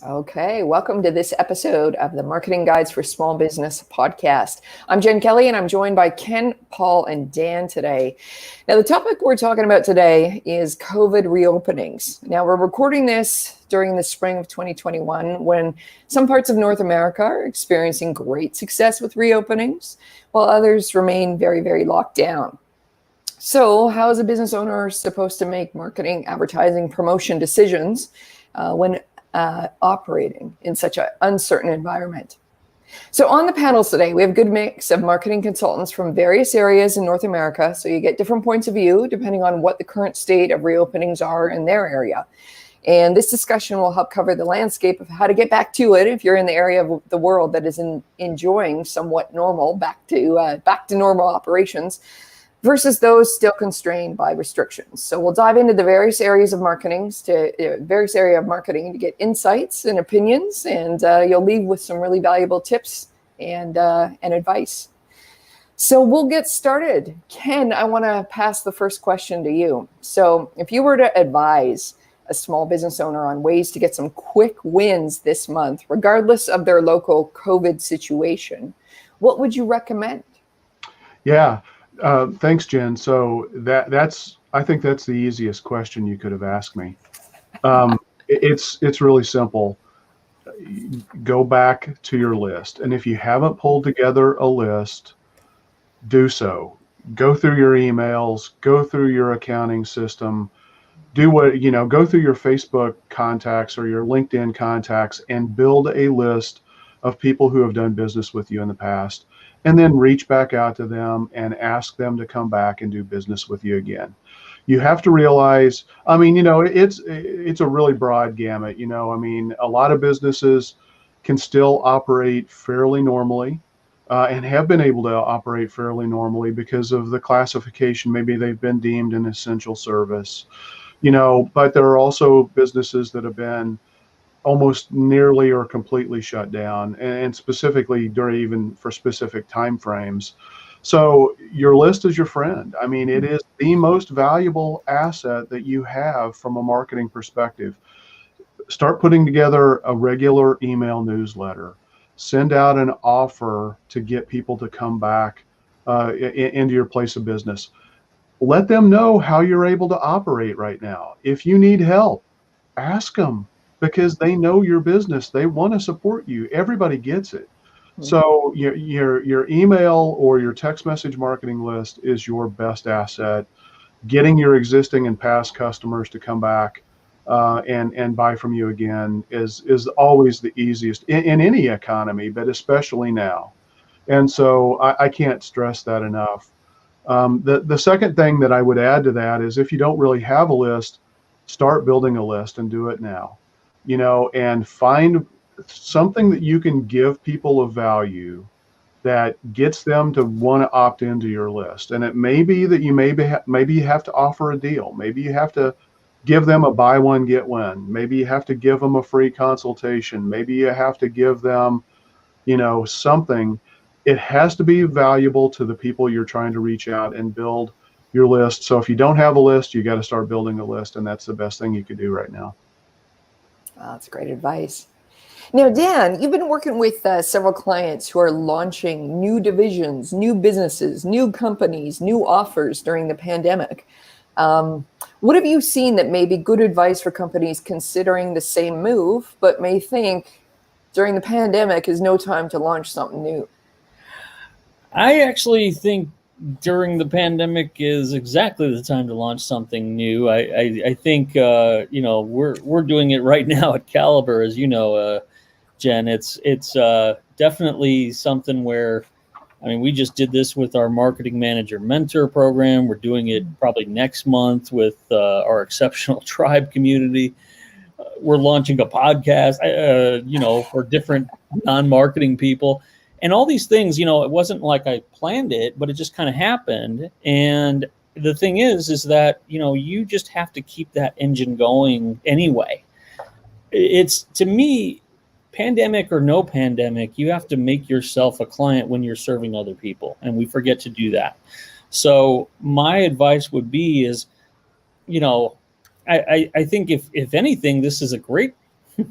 Okay, welcome to this episode of the Marketing Guides for Small Business podcast. I'm Jen Kelly, and I'm joined by Ken, Paul, and Dan today. Now, the topic we're talking about today is COVID reopenings. Now, we're recording this during the spring of 2021 when some parts of North America are experiencing great success with reopenings, while others remain very, very locked down. So, how is a business owner supposed to make marketing, advertising, promotion decisions when operating in such an uncertain environment? So on the panels today, we have a good mix of marketing consultants from various areas in North America. So you get different points of view depending on what the current state of reopenings are in their area. And this discussion will help cover the landscape of how to get back to it if you're in the area of the world that is enjoying somewhat normal, back to normal operations, versus those still constrained by restrictions. So we'll dive into the various areas of marketing to get insights and opinions, and you'll leave with some really valuable tips and advice. So we'll get started. Ken, I want to pass the first question to you. So if you were to advise a small business owner on ways to get some quick wins this month, regardless of their local COVID situation, what would you recommend? Yeah. Thanks, Jen. So I think that's the easiest question you could have asked me. It's really simple. Go back to your list. And if you haven't pulled together a list, do so. Go through your emails, go through your accounting system, go through your Facebook contacts or your LinkedIn contacts and build a list of people who have done business with you in the past. And then reach back out to them and ask them to come back and do business with you again. You have to realize, it's a really broad gamut. A lot of businesses can still operate fairly normally and have been able to operate fairly normally because of the classification. Maybe they've been deemed an essential service, but there are also businesses that have been almost nearly or completely shut down, and specifically even for specific time frames. So your list is your friend. It is the most valuable asset that you have from a marketing perspective. Start putting together a regular email newsletter. Send out an offer to get people to come back into your place of business. Let them know how you're able to operate right now. If you need help, ask them, because they know your business. They want to support you. Everybody gets it. So your email or your text message marketing list is your best asset. Getting your existing and past customers to come back and buy from you again is always the easiest in any economy, but especially now. And so I can't stress that enough. The second thing that I would add to that is, if you don't really have a list, start building a list and do it now. And find something that you can give people of value that gets them to want to opt into your list. And it may be that maybe you have to offer a deal. Maybe you have to give them a buy one, get one. Maybe you have to give them a free consultation. Maybe you have to give them, something. It has to be valuable to the people you're trying to reach out and build your list. So if you don't have a list, you got to start building a list, and that's the best thing you could do right now. Oh, that's great advice. Now, Dan, you've been working with several clients who are launching new divisions, new businesses, new companies, new offers during the pandemic. What have you seen that may be good advice for companies considering the same move, but may think during the pandemic is no time to launch something new? I actually think during the pandemic is exactly the time to launch something new. I think we're doing it right now at Caliber, as you know, Jen. It's definitely something where, we just did this with our marketing manager mentor program. We're doing it probably next month with our exceptional tribe community. We're launching a podcast, for different non-marketing people. And all these things, it wasn't like I planned it, but it just kind of happened. And the thing is that, you just have to keep that engine going anyway. It's, to me, pandemic or no pandemic, you have to make yourself a client when you're serving other people. And we forget to do that. So my advice would be is, I think if anything, this is a great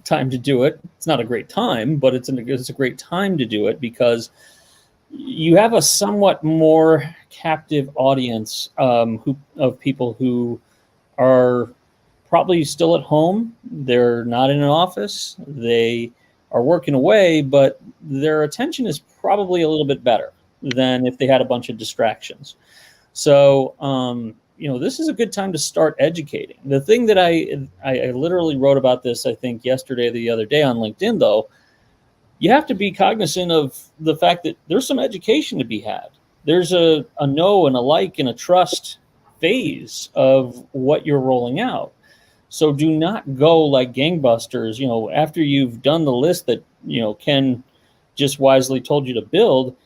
time to do it. It's not a great time, but it's a great time to do it because you have a somewhat more captive audience of people who are probably still at home. They're not in an office. They are working away, but their attention is probably a little bit better than if they had a bunch of distractions. So, this is a good time to start educating. The thing that I literally wrote about this, I think yesterday or the other day on LinkedIn, though, you have to be cognizant of the fact that there's some education to be had. There's a know and a like and a trust phase of what you're rolling out. So do not go like gangbusters, after you've done the list that, Ken just wisely told you to build.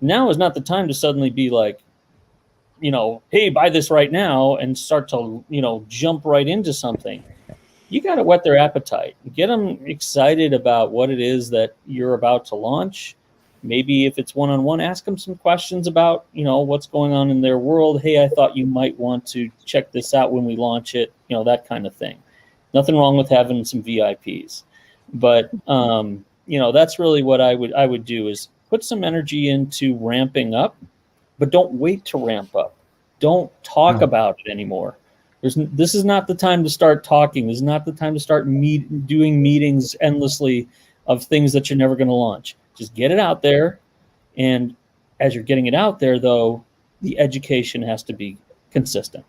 Now is not the time to suddenly be like, hey, buy this right now and start to, jump right into something. You got to whet their appetite, get them excited about what it is that you're about to launch. Maybe if it's one-on-one, ask them some questions about, what's going on in their world. Hey, I thought you might want to check this out when we launch it, that kind of thing. Nothing wrong with having some VIPs, but, that's really what I would do is put some energy into ramping up, but don't wait to ramp up. Don't talk about it anymore. This is not the time to start talking. This is not the time to start doing meetings endlessly of things that you're never going to launch. Just get it out there. And as you're getting it out there, though, the education has to be consistent.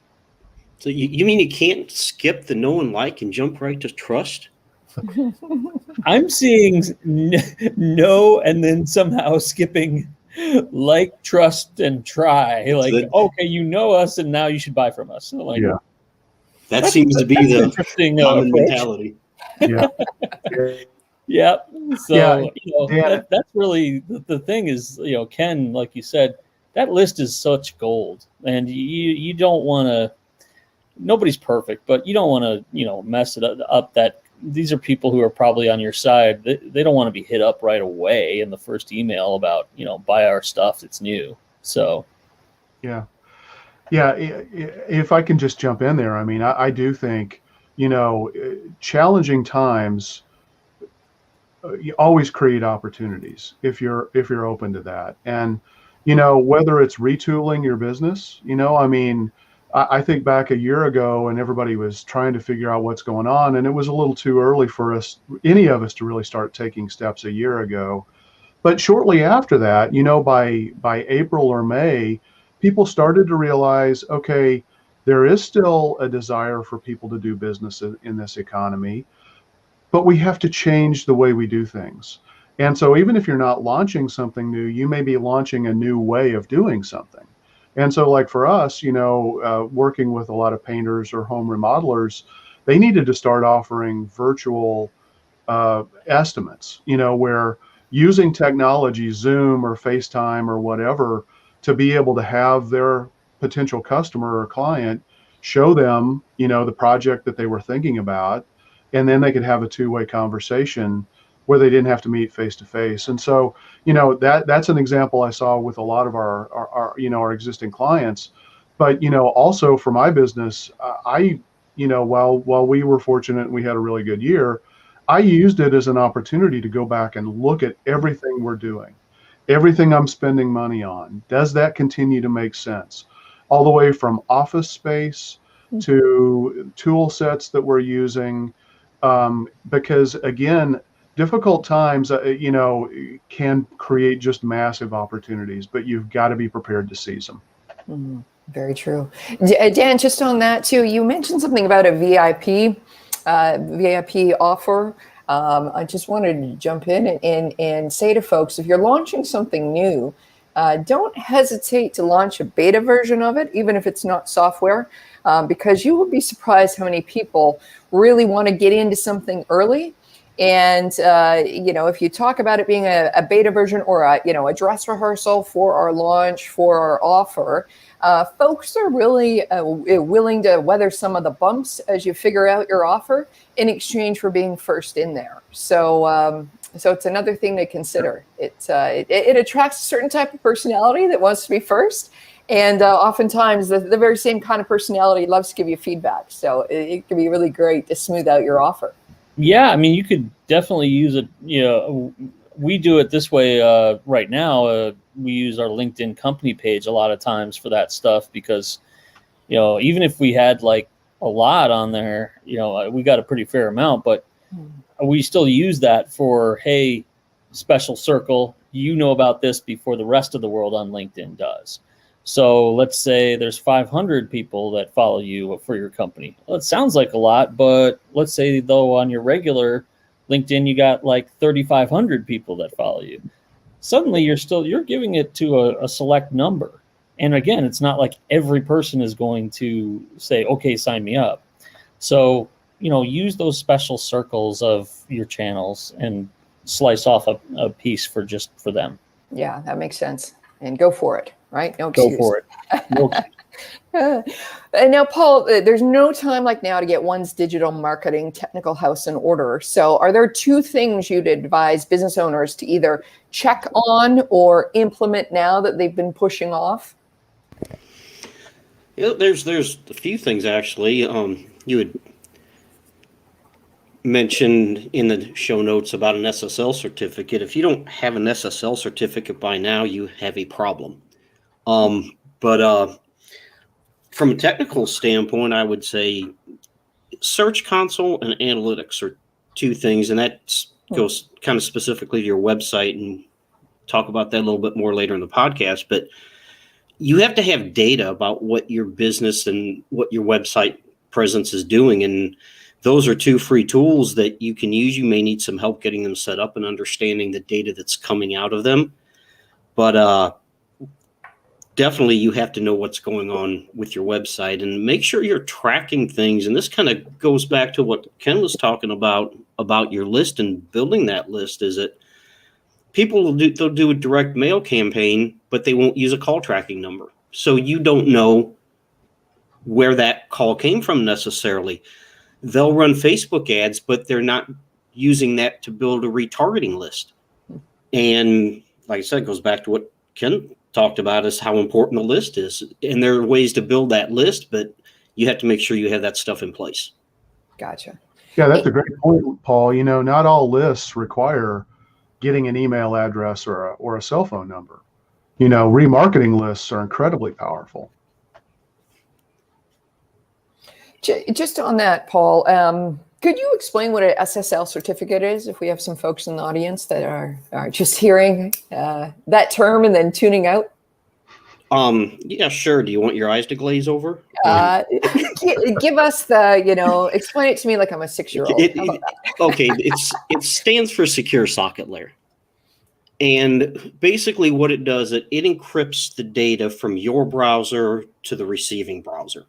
So you mean you can't skip the know and like and jump right to trust? I'm seeing no and then somehow skipping like, trust, and try. Like, okay, you know us, and now you should buy from us. Like, yeah. That seems to be the interesting common approach. mentality. Yeah. Yeah. So, yeah. That's really the thing is, Ken, like you said, that list is such gold, and you don't want to. Nobody's perfect, but you don't want to, mess it up. That these are people who are probably on your side. They don't want to be hit up right away in the first email about, buy our stuff. It's new. So. Yeah. If I can just jump in there, I mean, I do think, challenging times you always create opportunities if you're open to that. And, whether it's retooling your business, I mean, I think back a year ago and everybody was trying to figure out what's going on, and it was a little too early for us, any of us, to really start taking steps a year ago. But shortly after that, by April or May, people started to realize, okay, there is still a desire for people to do business in this economy, but we have to change the way we do things. And so even if you're not launching something new, you may be launching a new way of doing something. And so like for us, working with a lot of painters or home remodelers, they needed to start offering virtual estimates, where using technology, Zoom or FaceTime or whatever, to be able to have their potential customer or client show them, the project that they were thinking about, and then they could have a two-way conversation where they didn't have to meet face to face. And so, that's an example I saw with a lot of our existing clients. But, also for my business, while we were fortunate and we had a really good year, I used it as an opportunity to go back and look at everything we're doing, everything I'm spending money on. Does that continue to make sense? All the way from office space to tool sets that we're using. Because again, difficult times, can create just massive opportunities, but you've got to be prepared to seize them. Mm, very true. Dan, just on that too, you mentioned something about a VIP offer. I just wanted to jump in and say to folks, if you're launching something new, don't hesitate to launch a beta version of it, even if it's not software, because you will be surprised how many people really want to get into something early. And, if you talk about it being a beta version or a dress rehearsal for our launch, for our offer, folks are really willing to weather some of the bumps as you figure out your offer in exchange for being first in there. So it's another thing to consider. It attracts a certain type of personality that wants to be first. And oftentimes the very same kind of personality loves to give you feedback. So it can be really great to smooth out your offer. Yeah, I mean, you could definitely use it. You know, we do it this way right now. We use our LinkedIn company page a lot of times for that stuff because, you know, even if we had like a lot on there, you know, we got a pretty fair amount, but we still use that for, hey, special circle, you know about this before the rest of the world on LinkedIn does. So let's say there's 500 people that follow you for your company. Well, it sounds like a lot, but let's say though on your regular LinkedIn, you got like 3,500 people that follow you. Suddenly you're giving it to a select number. And again, it's not like every person is going to say, okay, sign me up. So, you know, use those special circles of your channels and slice off a piece for them. Yeah, that makes sense. And go for it, right? No Go excuse. for it. No, And now, Paul, there's no time like now to get one's digital marketing technical house in order. So, are there two things you'd advise business owners to either check on or implement now that they've been pushing off? Yeah, there's a few things actually. You had mentioned in the show notes about an SSL certificate. If you don't have an SSL certificate by now, you have a problem. But from a technical standpoint, I would say Search Console and analytics are two things, and that goes kind of specifically to your website, and talk about that a little bit more later in the podcast. But you have to have data about what your business and what your website presence is doing, and those are two free tools that you can use. You may need some help getting them set up and understanding the data that's coming out of them, but definitely you have to know what's going on with your website and make sure you're tracking things. And this kind of goes back to what Ken was talking about your list and building that list. Is that people they'll do a direct mail campaign, but they won't use a call tracking number. So you don't know where that call came from necessarily. They'll run Facebook ads, but they're not using that to build a retargeting list. And like I said, it goes back to what Ken talked about, is how important the list is. And there are ways to build that list, but you have to make sure you have that stuff in place. Gotcha. Yeah, that's a great point, Paul. You know, not all lists require getting an email address or a cell phone number. You know, remarketing lists are incredibly powerful. Just on that, Paul, could you explain what an SSL certificate is if we have some folks in the audience that are just hearing that term and then tuning out? Yeah, sure. Do you want your eyes to glaze over? Give us explain it to me like I'm a 6-year-old. Okay, it stands for Secure Socket Layer. And basically what it does, it encrypts the data from your browser to the receiving browser.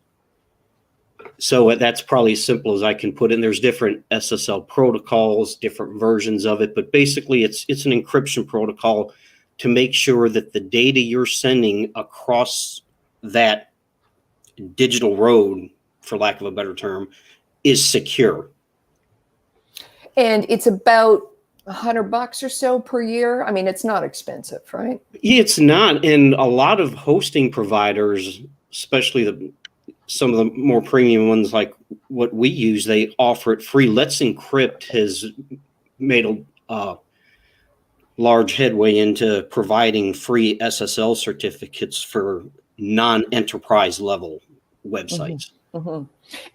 So that's probably as simple as I can put in. There's different SSL protocols, different versions of it, but basically it's an encryption protocol to make sure that the data you're sending across that digital road, for lack of a better term, is secure. And it's about $100 or so per year. I mean, it's not expensive, right? It's not. And a lot of hosting providers, especially some of the more premium ones like what we use, they offer it free. Let's Encrypt has made a large headway into providing free SSL certificates for non-enterprise level websites. Mm-hmm. Mm-hmm.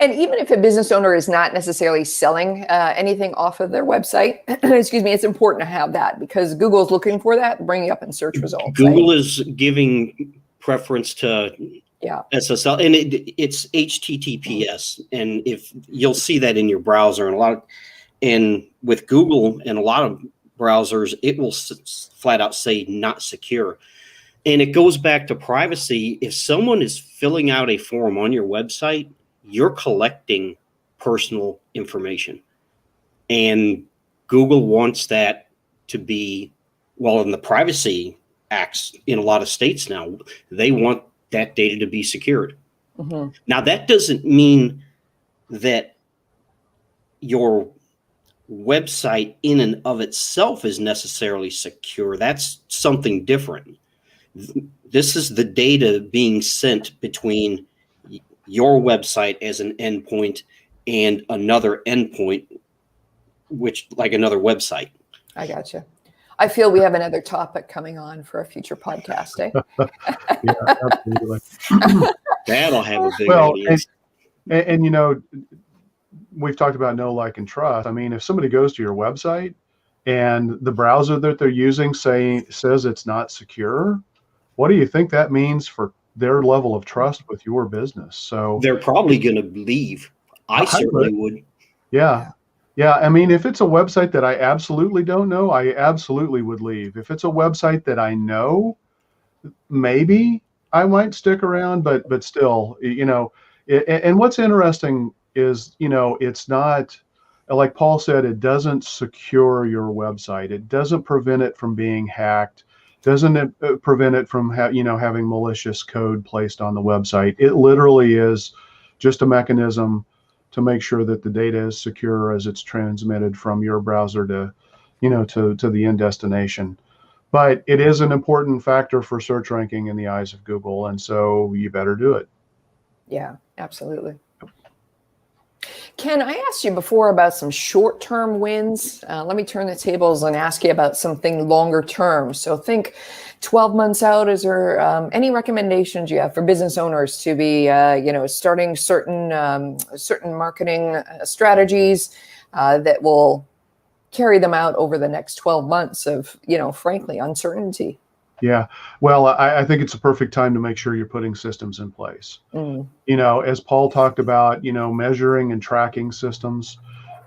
And even if a business owner is not necessarily selling anything off of their website, excuse me, it's important to have that because Google's looking for that, bringing up in search results. Google is giving preference to SSL, and it's HTTPS, and if you'll see that in your browser, and with Google and a lot of browsers, it will flat out say not secure. And it goes back to privacy. If someone is filling out a form on your website, you're collecting personal information. And Google wants that to be, well, in the privacy acts in a lot of states now, they want that data to be secured. Mm-hmm. Now, that doesn't mean that your website in and of itself is necessarily secure. That's something different. This is the data being sent between your website as an endpoint and another endpoint which like another website. I gotcha. I feel we have another topic coming on for a future podcast, eh? Yeah, absolutely. That'll have a big Well, audience. And you know, we've talked about know, like, and trust. I mean, if somebody goes to your website and the browser that they're using says it's not secure, what do you think that means for their level of trust with your business? So They're probably going to leave. I certainly would. Yeah. Yeah. I mean, if it's a website that I absolutely don't know, I absolutely would leave. If it's a website that I know, maybe I might stick around, but still, you know, and what's interesting is, you know, it's not, like Paul said, it doesn't secure your website. It doesn't prevent it from being hacked. Doesn't it prevent it from having malicious code placed on the website. It literally is just a mechanism to make sure that the data is secure as it's transmitted from your browser to, to the end destination. But it is an important factor for search ranking in the eyes of Google, and so you better do it. Yeah, absolutely. Ken, I asked you before about some short-term wins. Let me turn the tables and ask you about something longer term. So think 12 months out. Is there any recommendations you have for business owners to be, starting certain marketing strategies that will carry them out over the next 12 months of, frankly, uncertainty? Yeah. Well, I think it's a perfect time to make sure you're putting systems in place. As Paul talked about, measuring and tracking systems.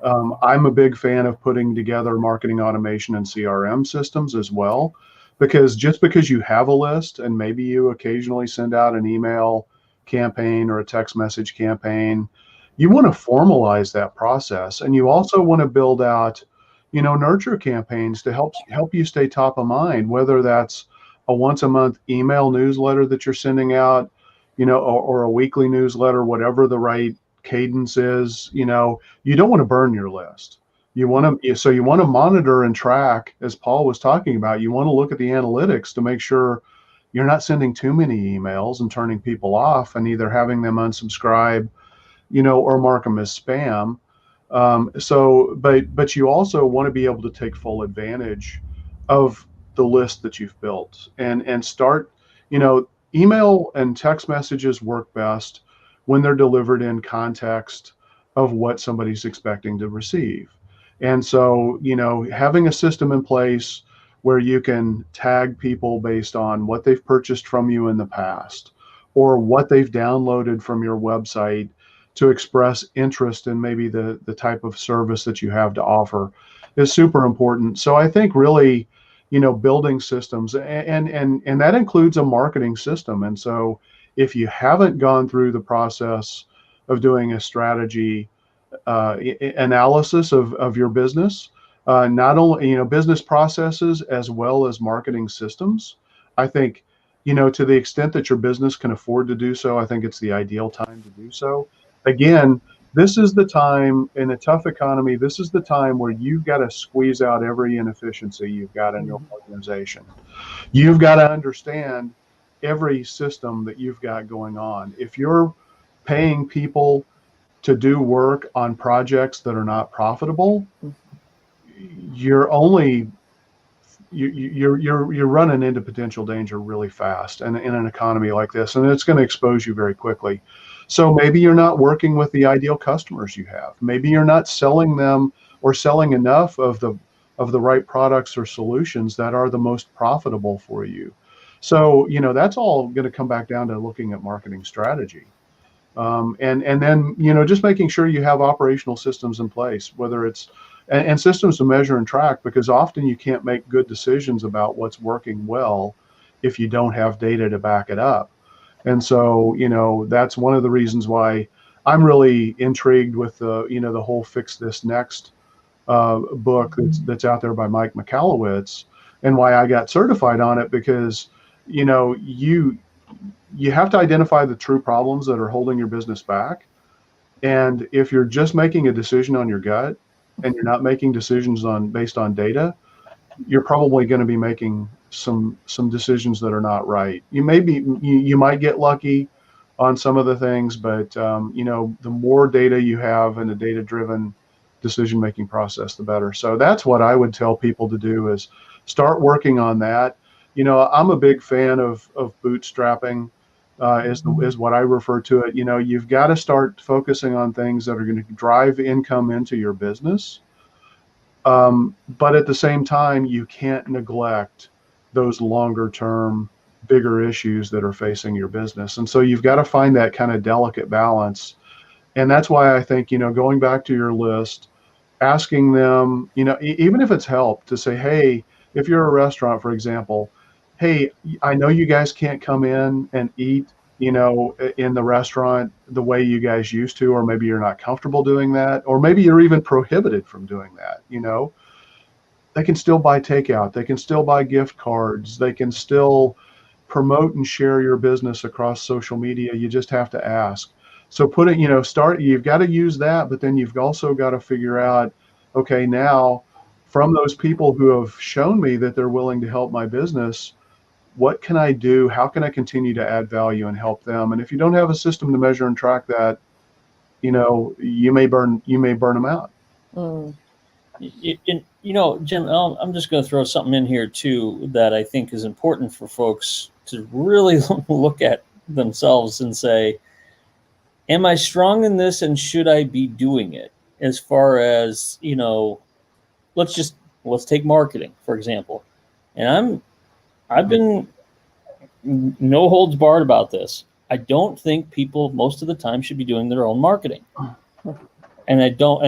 I'm a big fan of putting together marketing automation and CRM systems as well, because just because you have a list and maybe you occasionally send out an email campaign or a text message campaign, you want to formalize that process. And you also want to build out, nurture campaigns to help you stay top of mind, whether that's a once a month email newsletter that you're sending out, or a weekly newsletter, whatever the right cadence is. You don't want to burn your list. You want to monitor and track, as Paul was talking about. You want to look at the analytics to make sure you're not sending too many emails and turning people off and either having them unsubscribe, or mark them as spam. But you also want to be able to take full advantage of the list that you've built and start, email and text messages work best when they're delivered in context of what somebody's expecting to receive. And so, having a system in place where you can tag people based on what they've purchased from you in the past or what they've downloaded from your website to express interest in maybe the type of service that you have to offer is super important. So I think really, building systems and that includes a marketing system. And so if you haven't gone through the process of doing a strategy analysis of your business, not only, business processes as well as marketing systems, I think, to the extent that your business can afford to do so, I think it's the ideal time to do so. Again, this is the time in a tough economy. This is the time where you've got to squeeze out every inefficiency you've got in your organization. You've got to understand every system that you've got going on. If you're paying people to do work on projects that are not profitable, you're running into potential danger really fast and in an economy like this, and it's going to expose you very quickly. So maybe you're not working with the ideal customers you have. Maybe you're not selling them or selling enough of the right products or solutions that are the most profitable for you. So, that's all going to come back down to looking at marketing strategy. And then, just making sure you have operational systems in place, whether it's and systems to measure and track, because often you can't make good decisions about what's working well if you don't have data to back it up. And so, that's one of the reasons why I'm really intrigued with the whole Fix This Next book that's out there by Mike Michalowicz, and why I got certified on it, because, you have to identify the true problems that are holding your business back. And if you're just making a decision on your gut and you're not making decisions based on data, you're probably going to be making some decisions that are not right. You might get lucky on some of the things, but the more data you have and a data-driven decision-making process, the better. So that's what I would tell people to do, is start working on that. I'm a big fan of bootstrapping, is what I refer to it. You've got to start focusing on things that are going to drive income into your business. But at the same time, you can't neglect those longer term, bigger issues that are facing your business. And so you've got to find that kind of delicate balance. And that's why I think, going back to your list, asking them, even if it's help, to say, hey, if you're a restaurant, for example, hey, I know you guys can't come in and eat, in the restaurant the way you guys used to, or maybe you're not comfortable doing that, or maybe you're even prohibited from doing that. They can still buy takeout. They can still buy gift cards. They can still promote and share your business across social media. You just have to ask. So you've got to use that, but then you've also got to figure out, okay, now from those people who have shown me that they're willing to help my business, what can I do? How can I continue to add value and help them? And if you don't have a system to measure and track that, you may burn them out. Mm. Jim, I'm just going to throw something in here too that I think is important for folks to really look at themselves and say, am I strong in this, and should I be doing it? As far as, let's take marketing, for example. And I've been no holds barred about this. I don't think people most of the time should be doing their own marketing. And I don't,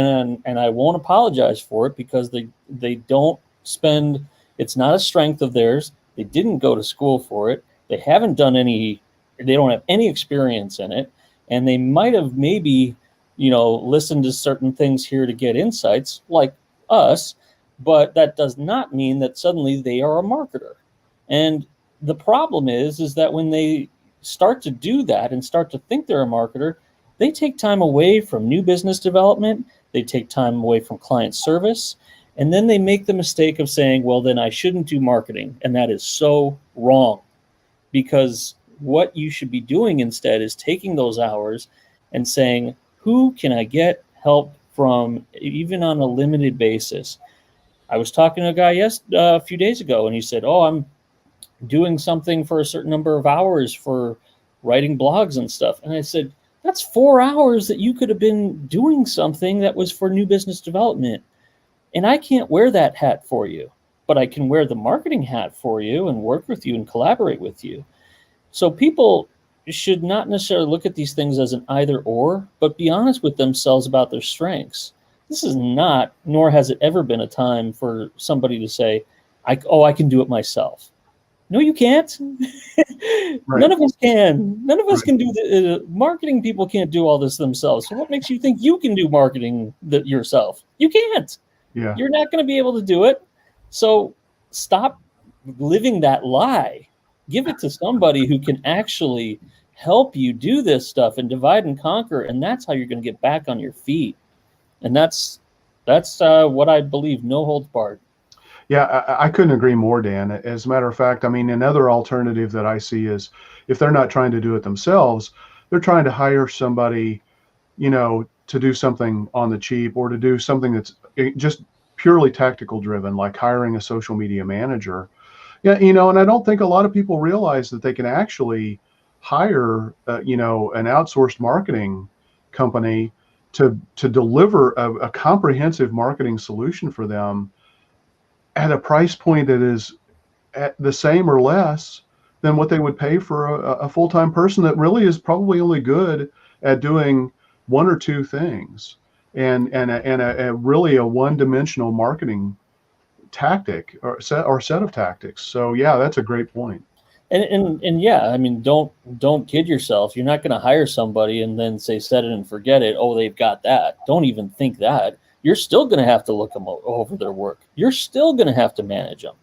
and I won't apologize for it, because they don't spend, it's not a strength of theirs. They didn't go to school for it. They haven't done they don't have any experience in it. And they might have maybe, listened to certain things here to get insights like us, but that does not mean that suddenly they are a marketer. And the problem is that when they start to do that and start to think they're a marketer, they take time away from new business development. They take time away from client service. And then they make the mistake of saying, well, then I shouldn't do marketing. And that is so wrong, because what you should be doing instead is taking those hours and saying, who can I get help from, even on a limited basis? I was talking to a guy a few days ago, and he said, oh, I'm doing something for a certain number of hours for writing blogs and stuff. And I said, that's 4 hours that you could have been doing something that was for new business development. And I can't wear that hat for you, but I can wear the marketing hat for you and work with you and collaborate with you. So people should not necessarily look at these things as an either or, but be honest with themselves about their strengths. This is not, nor has it ever been, a time for somebody to say, I can do it myself. No, you can't. Right. None of us can. None of us can do the marketing. People can't do all this themselves. So what makes you think you can do marketing yourself? You can't. Yeah. You're not going to be able to do it. So stop living that lie. Give it to somebody who can actually help you do this stuff and divide and conquer. And that's how you're going to get back on your feet. And that's what I believe, no holds barred. Yeah, I couldn't agree more, Dan. As a matter of fact, I mean, another alternative that I see is, if they're not trying to do it themselves, they're trying to hire somebody, to do something on the cheap, or to do something that's just purely tactical driven, like hiring a social media manager. Yeah, and I don't think a lot of people realize that they can actually hire, an outsourced marketing company to deliver a comprehensive marketing solution for them at a price point that is at the same or less than what they would pay for a full-time person that really is probably only good at doing one or two things, and a really a one-dimensional marketing tactic or set of tactics. So yeah, that's a great point. And yeah, I mean, don't kid yourself. You're not going to hire somebody and then say set it and forget it. Oh, they've got that. Don't even think that. You're still going to have to look them over their work. You're still going to have to manage them.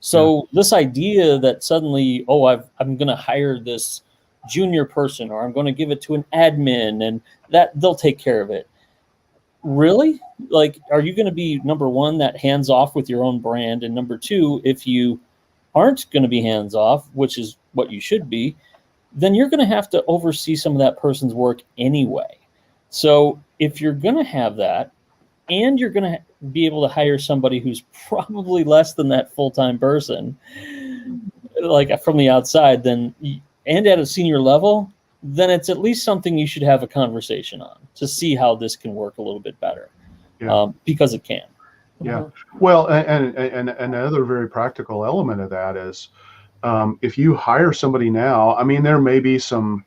So this idea that suddenly, I'm going to hire this junior person, or I'm going to give it to an admin and that they'll take care of it. Really? Like, are you going to be, number one, that hands off with your own brand? And number two, if you aren't going to be hands off, which is what you should be, then you're going to have to oversee some of that person's work anyway. So if you're going to have that, and you're going to be able to hire somebody who's probably less than that full-time person, like from the outside, then and at a senior level, then it's at least something you should have a conversation on to see how this can work a little bit better, because it can. Yeah. Well, and another very practical element of that is, if you hire somebody now, I mean, there may be some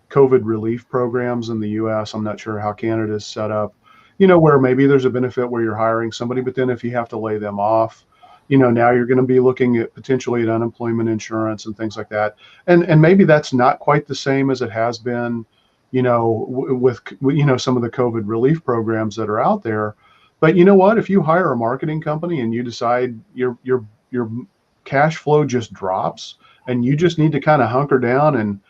COVID relief programs in the U.S. I'm not sure how Canada's set up, where maybe there's a benefit where you're hiring somebody, but then if you have to lay them off, now you're going to be looking at potentially at unemployment insurance and things like that. And maybe that's not quite the same as it has been, with some of the COVID relief programs that are out there. But you know what? If you hire a marketing company and you decide your cash flow just drops and you just need to kind of hunker down and,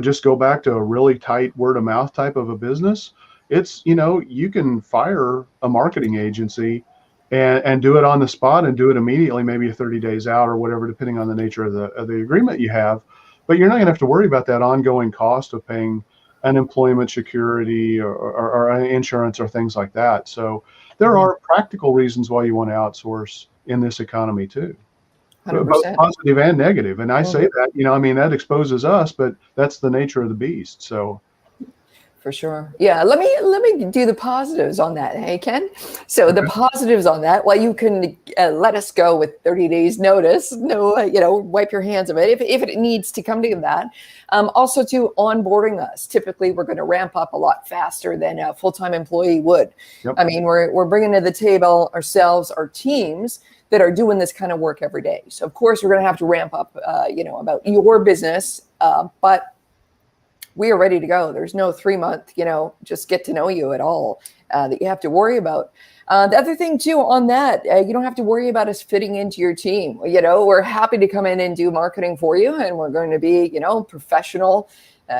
just go back to a really tight word of mouth type of a business, it's, you can fire a marketing agency and do it on the spot and do it immediately, maybe 30 days out or whatever, depending on the nature of the agreement you have. But you're not going to have to worry about that ongoing cost of paying unemployment security or insurance or things like that. So there are practical reasons why you want to outsource in this economy too. 100%. Both positive and negative. And I say that, that exposes us, but that's the nature of the beast. So for sure. Yeah. Let me do the positives on that. Hey, Ken. So the positives on that, well, you can let us go with 30 days notice. No, wipe your hands of it if it needs to come to that. Also to onboarding us. Typically, we're going to ramp up a lot faster than a full-time employee would. Yep. I mean, we're bringing to the table ourselves, our teams that are doing this kind of work every day. So of course, we're going to have to ramp up, about your business, but we are ready to go. There's no 3-month, just get to know you at all that you have to worry about. The other thing too on that, you don't have to worry about us fitting into your team. We're happy to come in and do marketing for you, and we're going to be, professional.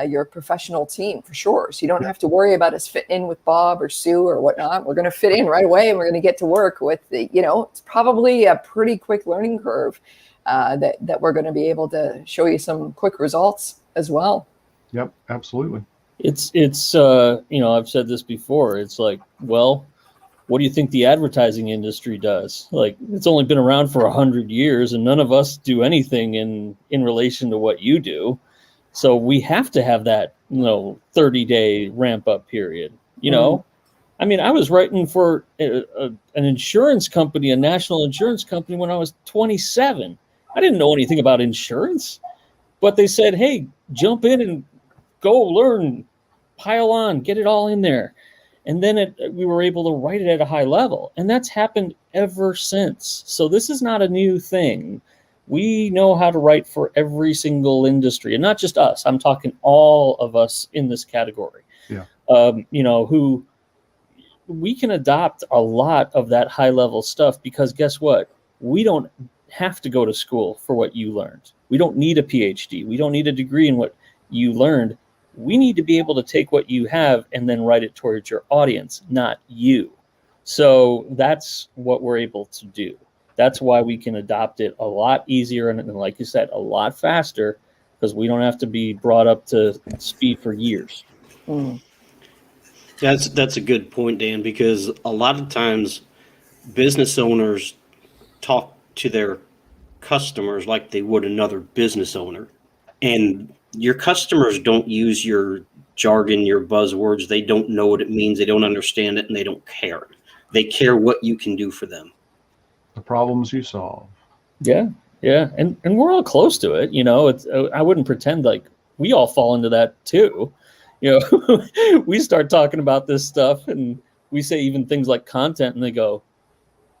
You're a professional team for sure. So you don't have to worry about us fitting in with Bob or Sue or whatnot. We're going to fit in right away, and we're going to get to work with the, it's probably a pretty quick learning curve that we're going to be able to show you some quick results as well. Yep, absolutely. It's I've said this before. It's like, well, what do you think the advertising industry does? Like, it's only been around for 100 years, and none of us do anything in relation to what you do. So we have to have that, 30-day ramp up period. I mean, I was writing for an insurance company, a national insurance company, when I was 27. I didn't know anything about insurance, but they said, hey, jump in and go learn, pile on, get it all in there. And then we were able to write it at a high level. And that's happened ever since. So this is not a new thing. We know how to write for every single industry, and not just us. I'm talking all of us in this category. Yeah. Who we can adopt a lot of that high level stuff, because guess what? We don't have to go to school for what you learned. We don't need a PhD. We don't need a degree in what you learned. We need to be able to take what you have and then write it towards your audience, not you. So that's what we're able to do. That's why we can adopt it a lot easier and like you said, a lot faster, because we don't have to be brought up to speed for years. That's a good point, Dan, because a lot of times business owners talk to their customers like they would another business owner. And your customers don't use your jargon, your buzzwords. They don't know what it means. They don't understand it, and they don't care. They care what you can do for them. The problems you solve. Yeah. And we're all close to it. It's, I wouldn't pretend like we all fall into that too. We start talking about this stuff and we say even things like content, and they go,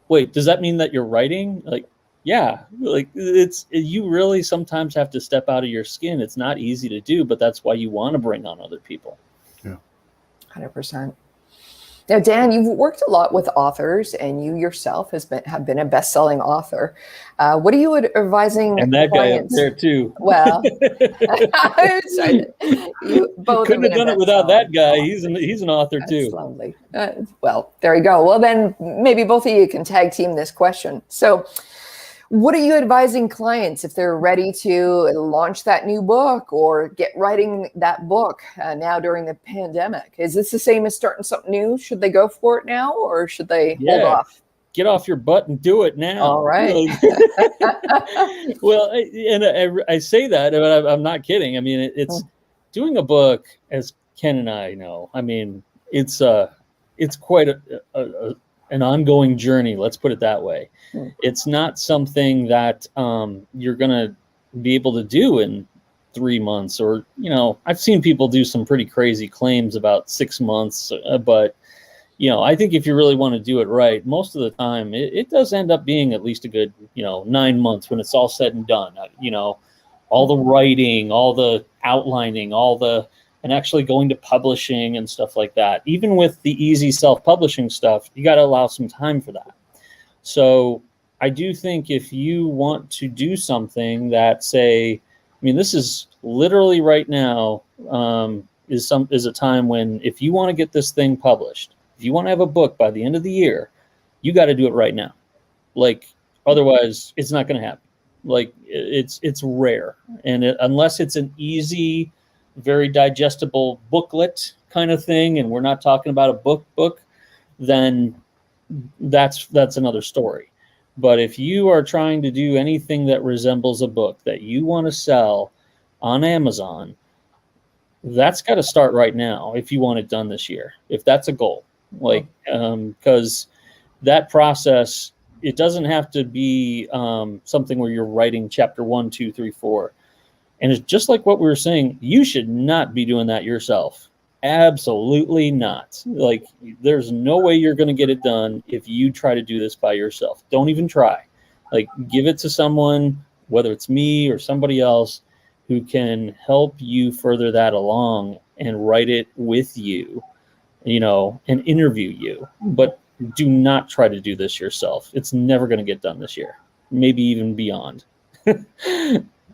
wait, does that mean that you're writing? Like, yeah, like you really sometimes have to step out of your skin. It's not easy to do, but that's why you want to bring on other people. Yeah. 100%. Now, Dan, you've worked a lot with authors, and you yourself have been a best-selling author. What are you advising and that clients? Guy up there too. Well, you both couldn't have done it without that guy. He's an author too. That's lovely. Well, there you go. Well, then maybe both of you can tag team this question. So, What are you advising clients if they're ready to launch that new book or get writing that book now during the pandemic? Is this the same as starting something new? Should they go for it now or should they hold off? Get off your butt and do it now. All right. Well, I say that, but I'm not kidding. I mean, it's doing a book, as Ken and I know. I mean, it's quite an ongoing journey. Let's put it that way. It's not something that you're gonna be able to do in 3 months, or I've seen people do some pretty crazy claims about 6 months, but I think if you really want to do it right, most of the time it does end up being at least a good 9 months when it's all said and done. All the writing, all the outlining, and actually going to publishing and stuff like that. Even with the easy self-publishing stuff, you got to allow some time for that. So I do think if you want to do something that, this is literally right now, is a time when, if you want to get this thing published, if you want to have a book by the end of the year, you got to do it right now. Otherwise it's not going to happen. It's rare. And unless it's an easy, very digestible booklet kind of thing, and we're not talking about a book, then that's another story. But if you are trying to do anything that resembles a book that you want to sell on Amazon, that's got to start right now if you want it done this year, if that's a goal. Because that process, it doesn't have to be something where you're writing chapter 1, 2, 3, 4. And it's just like what we were saying, you should not be doing that yourself. Absolutely not. There's no way you're going to get it done if you try to do this by yourself. Don't even try. Give it to someone, whether it's me or somebody else, who can help you further that along and write it with you, and interview you. But do not try to do this yourself. It's never going to get done this year, maybe even beyond.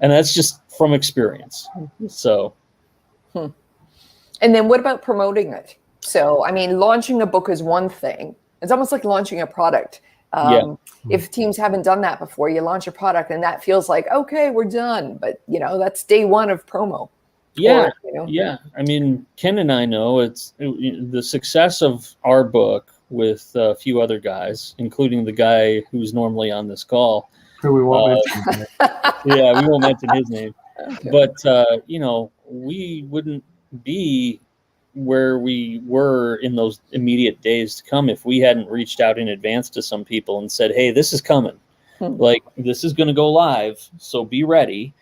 And that's just from experience. So. And then what about promoting it? So, launching a book is one thing. It's almost like launching a product. If teams haven't done that before, you launch a product and that feels like, okay, we're done. But, that's day one of promo. Yeah. Yeah. Ken and I know it's the success of our book with a few other guys, including the guy who's normally on this call. Who we won't mention. Yeah, we won't mention his name. Okay. But, we wouldn't be where we were in those immediate days to come if we hadn't reached out in advance to some people and said, hey, this is coming. This is going to go live, so be ready.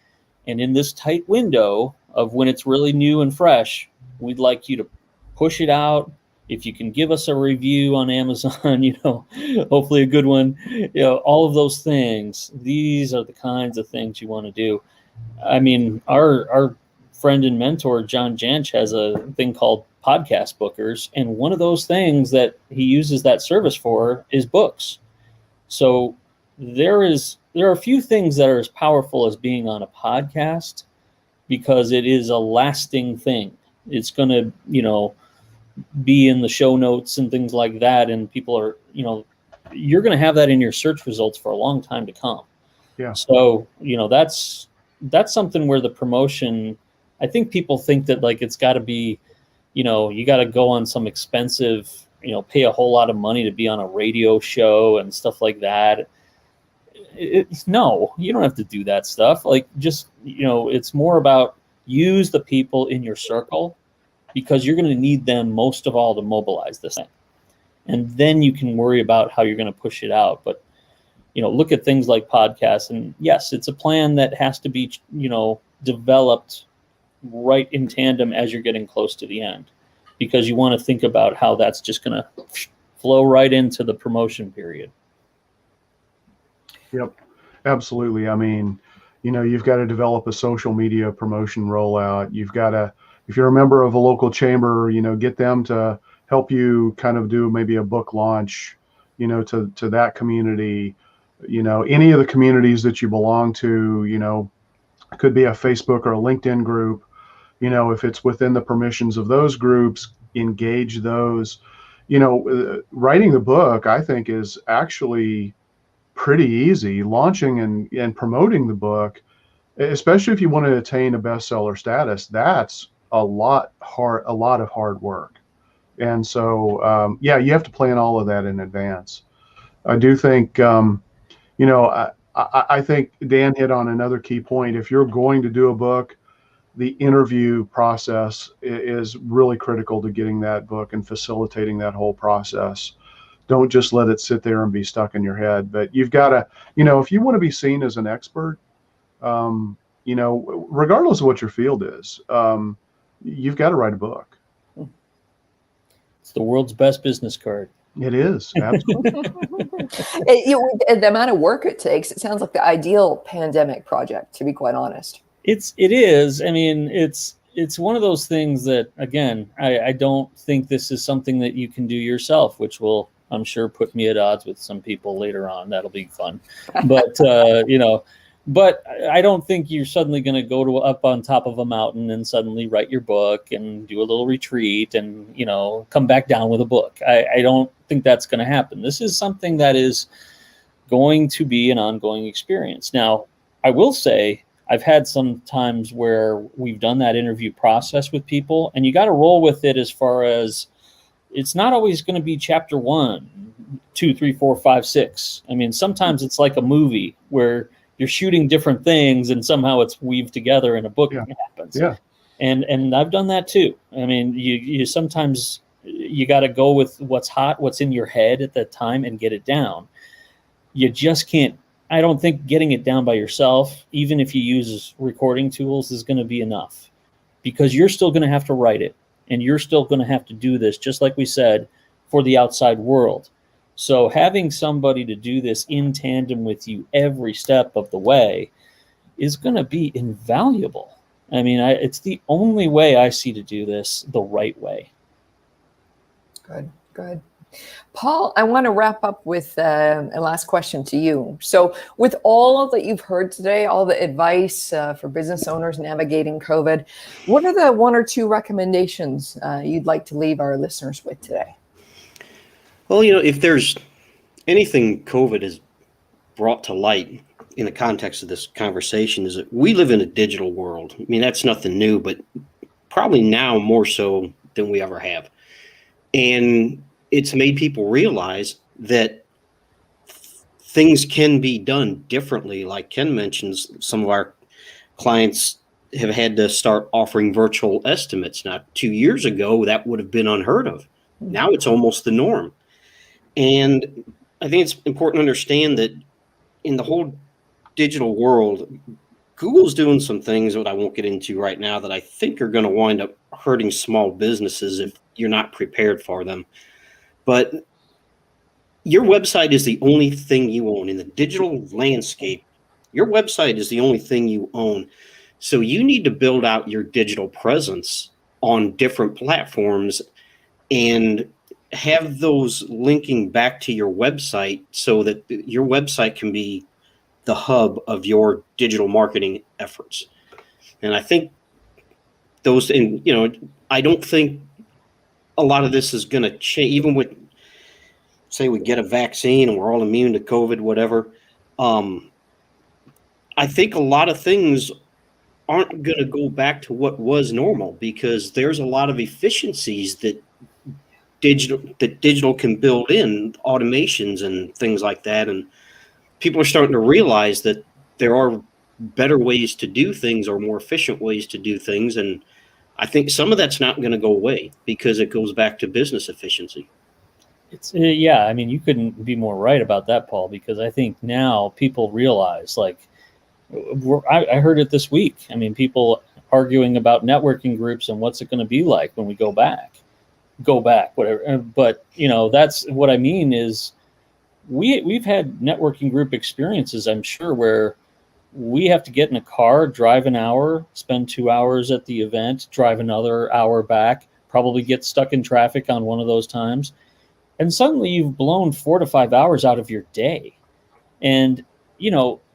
And in this tight window of when it's really new and fresh, we'd like you to push it out. If you can give us a review on Amazon, hopefully a good one, all of those things, these are the kinds of things you want to do. Our friend and mentor, John Janch, has a thing called Podcast Bookers. And one of those things that he uses that service for is books. So there are a few things that are as powerful as being on a podcast, because it is a lasting thing. It's going to, be in the show notes and things like that. And people are, you're going to have that in your search results for a long time to come. Yeah. So, that's something where the promotion, I think people think that it's got to be, you got to go on some expensive, pay a whole lot of money to be on a radio show and stuff like that. No, you don't have to do that stuff. It's more about use the people in your circle, because you're going to need them most of all to mobilize this thing. And then you can worry about how you're going to push it out. But, look at things like podcasts. And yes, it's a plan that has to be, developed right in tandem as you're getting close to the end, because you want to think about how that's just going to flow right into the promotion period. Yep, absolutely. You've got to develop a social media promotion rollout. You've got to, if you're a member of a local chamber, get them to help you kind of do maybe a book launch, to that community, any of the communities that you belong to, it could be a Facebook or a LinkedIn group, if it's within the permissions of those groups, engage those. Writing the book, I think, is actually pretty easy. Launching and promoting the book, especially if you want to attain a bestseller status, that's a lot of hard work. And so, you have to plan all of that in advance. I do think, I think Dan hit on another key point. If you're going to do a book, the interview process is really critical to getting that book and facilitating that whole process. Don't just let it sit there and be stuck in your head. But you've got to, if you want to be seen as an expert, regardless of what your field is, you've got to write a book. It's the world's best business card. It is, absolutely. The amount of work it takes, it sounds like the ideal pandemic project, to be quite honest. It is. I mean, it's one of those things that, again, I don't think this is something that you can do yourself, which will, I'm sure, put me at odds with some people later on. That'll be fun. But, but I don't think you're suddenly going to go up on top of a mountain and suddenly write your book and do a little retreat and, come back down with a book. I don't think that's going to happen. This is something that is going to be an ongoing experience. Now, I will say, I've had some times where we've done that interview process with people, and you got to roll with it as far as it's not always going to be chapter 1, 2, 3, 4, 5, 6. I mean, sometimes it's like a movie where you're shooting different things and somehow it's weaved together and a book happens. Yeah. And I've done that too. I mean, you sometimes you got to go with what's hot, what's in your head at that time and get it down. You just can't. I don't think getting it down by yourself, even if you use recording tools, is going to be enough, because you're still going to have to write it and you're still going to have to do this, just like we said, for the outside world. So having somebody to do this in tandem with you every step of the way is going to be invaluable. I mean, it's the only way I see to do this the right way. Good. Paul, I want to wrap up with a last question to you. So with all that you've heard today, all the advice for business owners navigating COVID, what are the 1 or 2 recommendations you'd like to leave our listeners with today? Well, if there's anything COVID has brought to light in the context of this conversation, is that we live in a digital world. I mean, that's nothing new, but probably now more so than we ever have. And it's made people realize that things can be done differently. Like Ken mentions, some of our clients have had to start offering virtual estimates. Now, 2 years ago, that would have been unheard of. Now it's almost the norm. And I think it's important to understand that in the whole digital world, Google's doing some things that I won't get into right now that I think are going to wind up hurting small businesses if you're not prepared for them. But your website is the only thing you own in the digital landscape. Your website is the only thing you own. So you need to build out your digital presence on different platforms and have those linking back to your website so that your website can be the hub of your digital marketing efforts. And I think those, and I don't think a lot of this is going to change, even with, say, we get a vaccine and we're all immune to COVID, whatever. I think a lot of things aren't going to go back to what was normal, because there's a lot of efficiencies that digital can build in, automations and things like that. And people are starting to realize that there are better ways to do things or more efficient ways to do things. And I think some of that's not going to go away because it goes back to business efficiency. It's I mean, you couldn't be more right about that, Paul, because I think now people realize, like, I heard it this week. I mean, people arguing about networking groups and what's it going to be like when we go back, whatever. But, that's what I mean is we've had networking group experiences, I'm sure, where we have to get in a car, drive an hour, spend 2 hours at the event, drive another hour back, probably get stuck in traffic on one of those times. And suddenly you've blown 4 to 5 hours out of your day. And,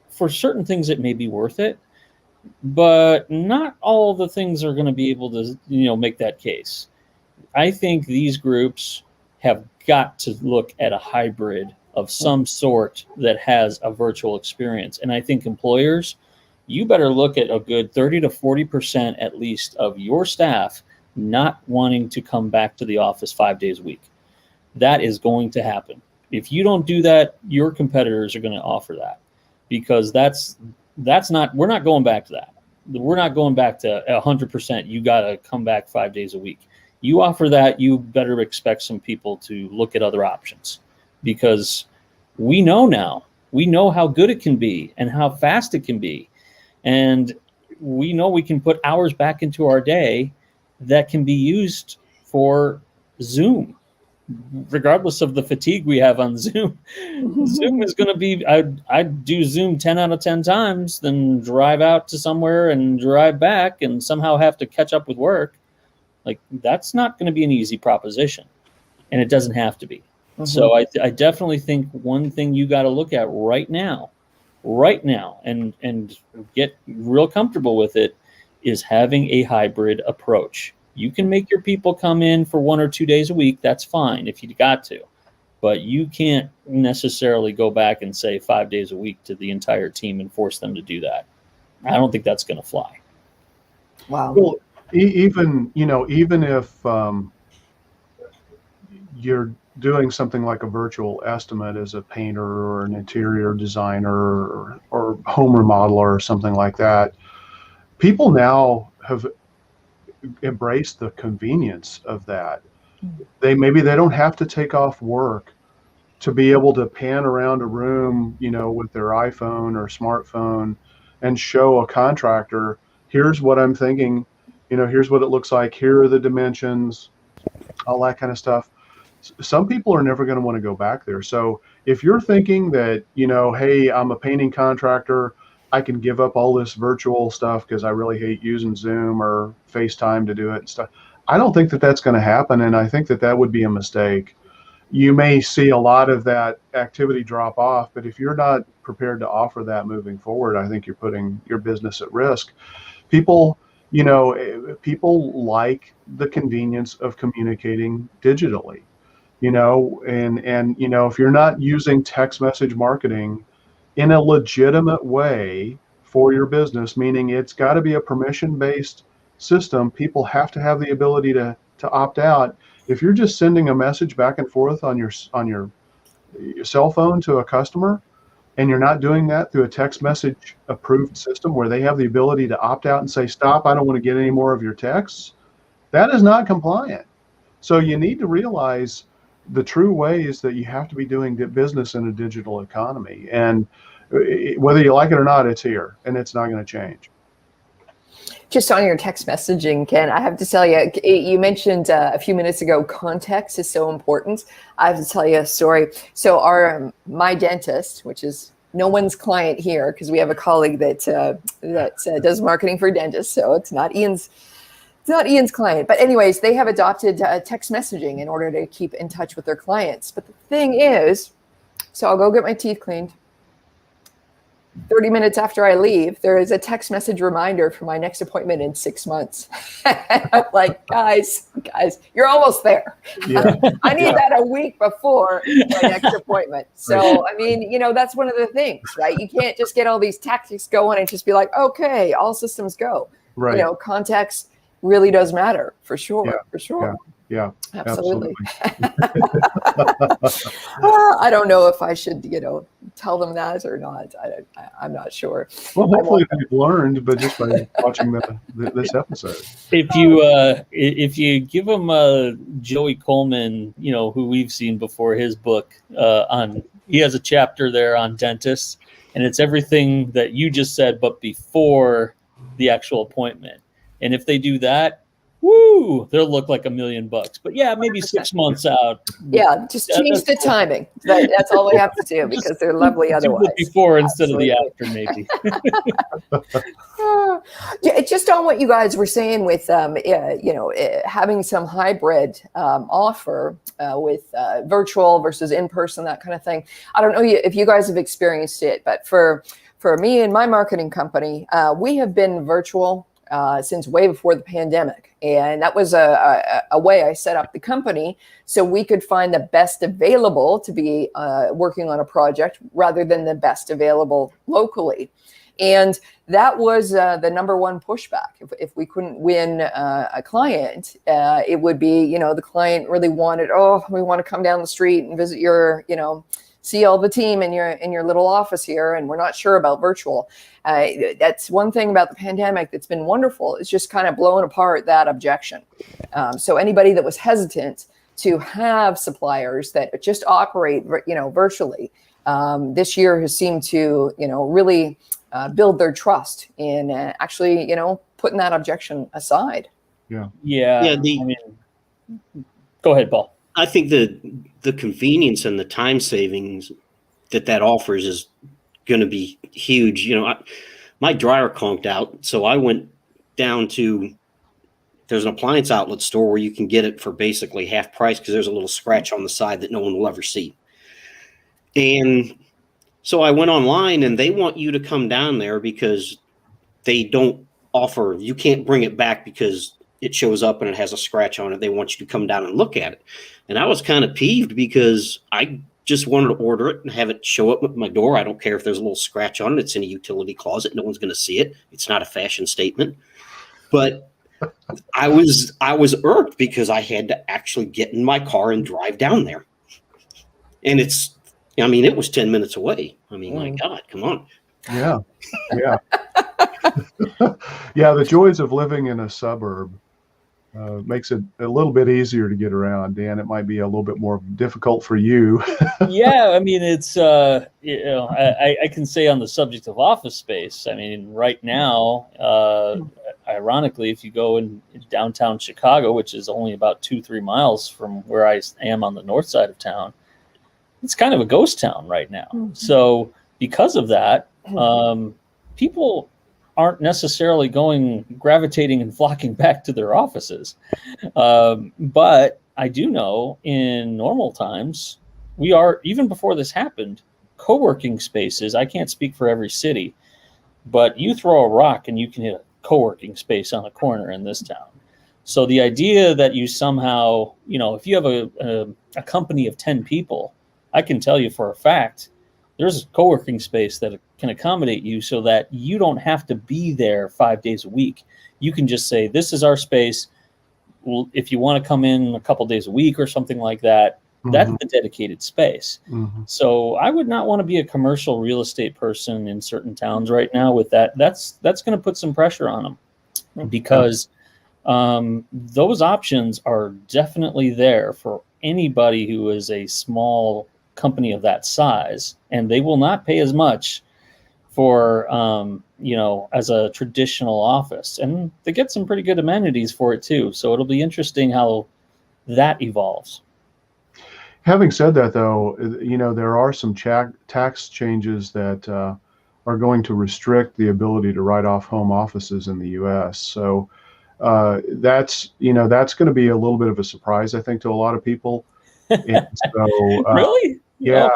for certain things, it may be worth it, but not all the things are going to be able to, make that case. I think these groups have got to look at a hybrid of some sort that has a virtual experience. And I think employers, you better look at a good 30 to 40% at least of your staff not wanting to come back to the office 5 days a week. That is going to happen. If you don't do that, your competitors are going to offer that, because we're not going back to that. We're not going back to 100%. You got to come back 5 days a week. You offer that, you better expect some people to look at other options, because we know now, we know how good it can be and how fast it can be. And we know we can put hours back into our day that can be used for Zoom, regardless of the fatigue we have on Zoom. Zoom is going to be, I'd do Zoom 10 out of 10 times than drive out to somewhere and drive back and somehow have to catch up with work. Like, that's not going to be an easy proposition, and it doesn't have to be. So I definitely think one thing you got to look at right now, and get real comfortable with it, is having a hybrid approach. You can make your people come in for 1 or 2 days a week. That's fine if you got to, but you can't necessarily go back and say 5 days a week to the entire team and force them to do that. I don't think that's going to fly. Wow. Well, even if you're doing something like a virtual estimate as a painter or an interior designer or home remodeler or something like that, people now have embraced the convenience of that. They don't have to take off work to be able to pan around a room, with their iPhone or smartphone and show a contractor, here's what I'm thinking, here's what it looks like, here are the dimensions, all that kind of stuff. Some people are never going to want to go back there. So if you're thinking that, hey, I'm a painting contractor, I can give up all this virtual stuff because I really hate using Zoom or FaceTime to do it and stuff, I don't think that that's going to happen. And I think that that would be a mistake. You may see a lot of that activity drop off, but if you're not prepared to offer that moving forward, I think you're putting your business at risk. People like the convenience of communicating digitally. If you're not using text message marketing in a legitimate way for your business, meaning it's got to be a permission-based system, people have to have the ability to opt out. If you're just sending a message back and forth on your cell phone to a customer, and you're not doing that through a text message approved system where they have the ability to opt out and say, stop, I don't want to get any more of your texts, that is not compliant. So you need to realize the true ways that you have to be doing business in a digital economy. And whether you like it or not, it's here and it's not going to change. Just on your text messaging, Ken, I have to tell you, you mentioned a few minutes ago, context is so important. I have to tell you a story. So my dentist, which is no one's client here, because we have a colleague that does marketing for dentists, so it's not Ian's client. But anyways, they have adopted text messaging in order to keep in touch with their clients. But the thing is, so I'll go get my teeth cleaned. 30 minutes after I leave, there is a text message reminder for my next appointment in 6 months. I'm like, guys, you're almost there. Yeah. I need that a week before my next appointment. So, I mean, that's one of the things, right? You can't just get all these tactics going and just be like, okay, all systems go. Right. Context really does matter for sure. Yeah. For sure. Yeah. Absolutely. I don't know if I should, tell them that or not. I'm not sure. Well, hopefully they've learned, but just by watching this episode. If you give them Joey Coleman, who we've seen before, his book he has a chapter there on dentists, and it's everything that you just said, but before the actual appointment. And if they do that, woo, they'll look like $1 million. But yeah, maybe 6 months out. Yeah, just change the timing. That's all we have to do, because they're lovely otherwise. Before instead of the after, maybe. Just on what you guys were saying with, having some hybrid offer with virtual versus in person, that kind of thing. I don't know if you guys have experienced it, but for me and my marketing company, we have been virtual since way before the pandemic. And that was a way I set up the company so we could find the best available to be working on a project rather than the best available locally. And that was the number one pushback. If we couldn't win a client, it would be, the client really wanted, we want to come down the street and visit your, see all the team in your little office here, and we're not sure about virtual. That's one thing about the pandemic that's been wonderful. It's just kind of blown apart that objection. So anybody that was hesitant to have suppliers that just operate, virtually, this year has seemed to, really build their trust in actually, putting that objection aside. Yeah. Go ahead, Paul. I think the convenience and the time savings that offers is going to be huge. My dryer conked out, so I went down to, there's an appliance outlet store where you can get it for basically half price because there's a little scratch on the side that no one will ever see. And so I went online, and they want you to come down there because they don't offer, you can't bring it back because it shows up and it has a scratch on it. They want you to come down and look at it. And I was kind of peeved because I just wanted to order it and have it show up at my door. I don't care if there's a little scratch on it. It's in a utility closet. No one's going to see it. It's not a fashion statement. But I was irked because I had to actually get in my car and drive down there. And it was 10 minutes away. My God, come on. Yeah. Yeah. Yeah. The joys of living in a suburb makes it a little bit easier to get around. Dan, it might be a little bit more difficult for you. Yeah. It's, I can say on the subject of office space, right now, ironically, if you go in downtown Chicago, which is only about 2-3 miles from where I am on the north side of town, it's kind of a ghost town right now. Mm-hmm. So because of that, people aren't necessarily gravitating and flocking back to their offices. But I do know in normal times, we are, even before this happened, co-working spaces. I can't speak for every city, but you throw a rock and you can hit a co-working space on a corner in this town. So the idea that you somehow, if you have a company of 10 people, I can tell you for a fact, there's a co-working space that can accommodate you so that you don't have to be there 5 days a week. You can just say, this is our space. Well, if you want to come in a couple days a week or something like that, that's the dedicated space. Mm-hmm. So I would not want to be a commercial real estate person in certain towns right now with that. That's going to put some pressure on them because those options are definitely there for anybody who is a small company of that size, and they will not pay as much for as a traditional office, and they get some pretty good amenities for it too. So it'll be interesting how that evolves. Having said that, though, there are some tax changes that are going to restrict the ability to write off home offices in the U.S. So that's going to be a little bit of a surprise, I think, to a lot of people. And so, really? Yeah,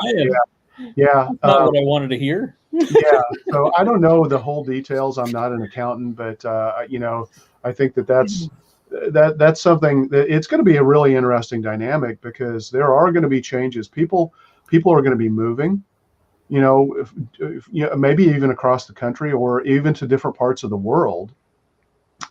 yeah. That's not what I wanted to hear. Yeah. So I don't know the whole details. I'm not an accountant, but I think that's something that it's going to be a really interesting dynamic because there are going to be changes. People are going to be moving, maybe even across the country or even to different parts of the world.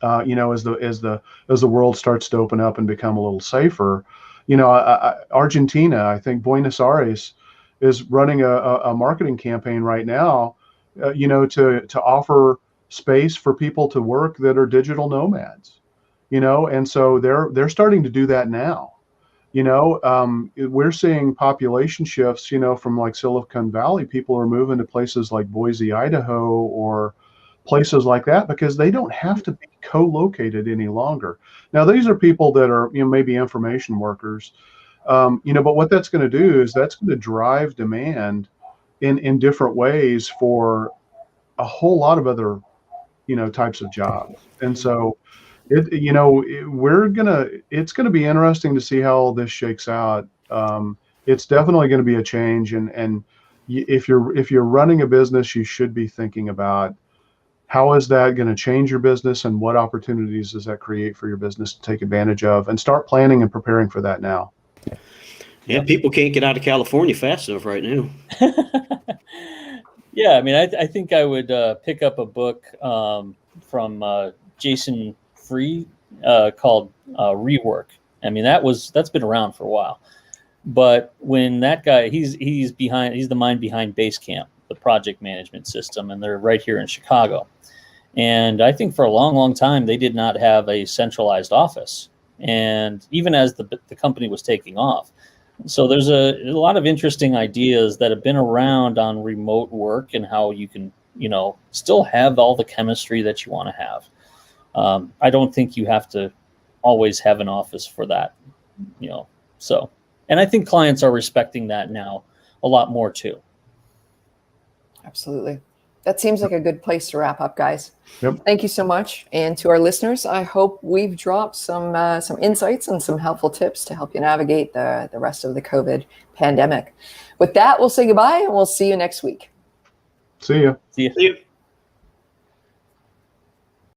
As the world starts to open up and become a little safer. Argentina, I think Buenos Aires is running a marketing campaign right now, to offer space for people to work that are digital nomads, and so they're starting to do that now. We're seeing population shifts, from like Silicon Valley. People are moving to places like Boise, Idaho, or places like that because they don't have to be co-located any longer. Now, these are people that are, maybe information workers, but what that's going to do is that's going to drive demand in different ways for a whole lot of other, types of jobs. And so it's going to be interesting to see how all this shakes out. It's definitely going to be a change. And if you're running a business, you should be thinking about how is that going to change your business, and what opportunities does that create for your business to take advantage of, and start planning and preparing for that now. Yeah, people can't get out of California fast enough right now. Yeah, I mean, I think I would pick up a book from Jason Free called Rework. I mean, that's been around for a while. But when that guy, he's the mind behind Basecamp, the project management system, and they're right here in Chicago. And I think for a long, long time, they did not have a centralized office. And even as the company was taking off. So there's a lot of interesting ideas that have been around on remote work and how you can, still have all the chemistry that you want to have. I don't think you have to always have an office for that, so. And I think clients are respecting that now a lot more too. Absolutely. That seems like a good place to wrap up, guys. Yep. Thank you so much. And to our listeners, I hope we've dropped some insights and some helpful tips to help you navigate the rest of the COVID pandemic. With that, we'll say goodbye, and we'll see you next week. See ya. See you. See you.